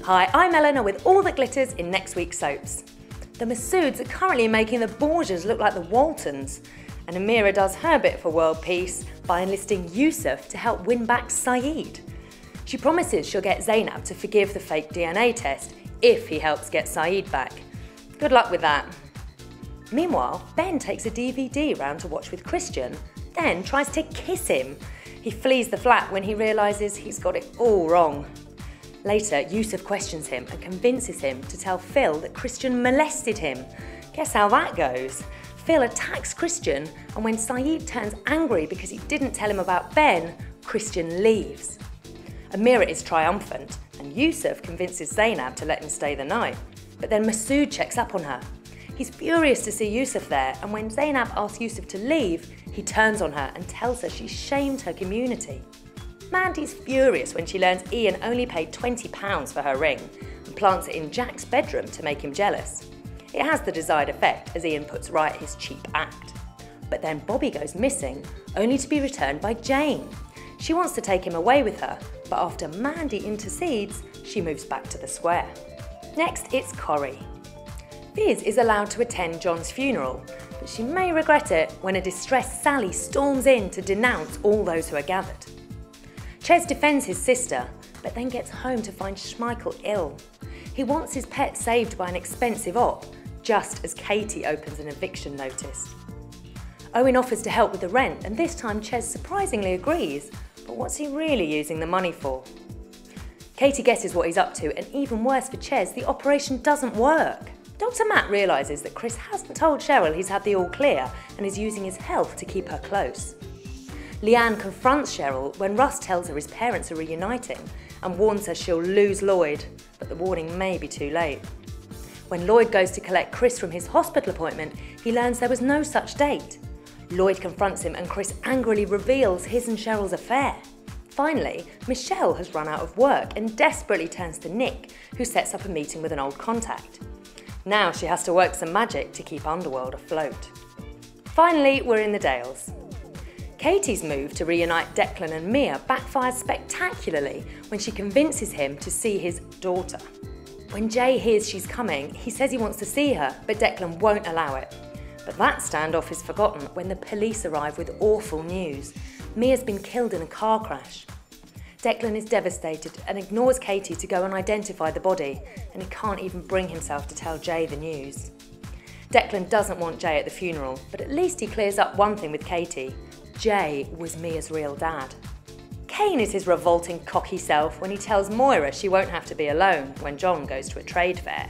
Hi, I'm Eleanor with all that glitters in next week's soaps. The Masouds are currently making the Borgias look like the Waltons, and Amira does her bit for world peace by enlisting Yusuf to help win back Saeed. She promises she'll get Zainab to forgive the fake DNA test if he helps get Saeed back. Good luck with that. Meanwhile, Ben takes a DVD round to watch with Christian, then tries to kiss him. He flees the flat when he realises he's got it all wrong. Later, Yusuf questions him and convinces him to tell Phil that Christian molested him. Guess how that goes? Phil attacks Christian, and when Saeed turns angry because he didn't tell him about Ben, Christian leaves. Amira is triumphant, and Yusuf convinces Zainab to let him stay the night. But then Masood checks up on her. He's furious to see Yusuf there, and when Zainab asks Yusuf to leave, he turns on her and tells her she's shamed her community. Mandy's furious when she learns Ian only paid £20 for her ring and plants it in Jack's bedroom to make him jealous. It has the desired effect as Ian puts right his cheap act. But then Bobby goes missing, only to be returned by Jane. She wants to take him away with her, but after Mandy intercedes, she moves back to the square. Next, it's Corrie. Biz is allowed to attend John's funeral, but she may regret it when a distressed Sally storms in to denounce all those who are gathered. Ches defends his sister, but then gets home to find Schmeichel ill. He wants his pet saved by an expensive op, just as Katie opens an eviction notice. Owen offers to help with the rent, and this time Ches surprisingly agrees, but what's he really using the money for? Katie guesses what he's up to, and even worse for Ches, the operation doesn't work. Dr. Matt realises that Chris hasn't told Cheryl he's had the all clear and is using his health to keep her close. Leanne confronts Cheryl when Russ tells her his parents are reuniting and warns her she'll lose Lloyd, but the warning may be too late. When Lloyd goes to collect Chris from his hospital appointment, he learns there was no such date. Lloyd confronts him and Chris angrily reveals his and Cheryl's affair. Finally, Michelle has run out of work and desperately turns to Nick, who sets up a meeting with an old contact. Now she has to work some magic to keep Underworld afloat. Finally, we're in the Dales. Katie's move to reunite Declan and Mia backfires spectacularly when she convinces him to see his daughter. When Jay hears she's coming, he says he wants to see her, but Declan won't allow it. But that standoff is forgotten when the police arrive with awful news. Mia's been killed in a car crash. Declan is devastated and ignores Katie to go and identify the body, and he can't even bring himself to tell Jay the news. Declan doesn't want Jay at the funeral, but at least he clears up one thing with Katie. Jay was Mia's real dad. Kane is his revolting, cocky self when he tells Moira she won't have to be alone when John goes to a trade fair.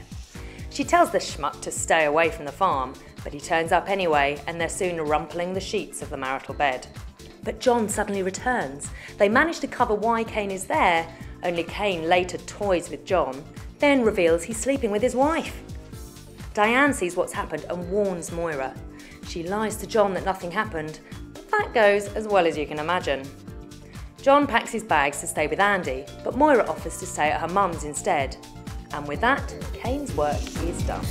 She tells the schmuck to stay away from the farm, but he turns up anyway and they're soon rumpling the sheets of the marital bed. But John suddenly returns. They manage to cover why Kane is there, only Kane later toys with John, then reveals he's sleeping with his wife. Diane sees what's happened and warns Moira. She lies to John that nothing happened, but that goes as well as you can imagine. John packs his bags to stay with Andy, but Moira offers to stay at her mum's instead. And with that, Kane's work is done.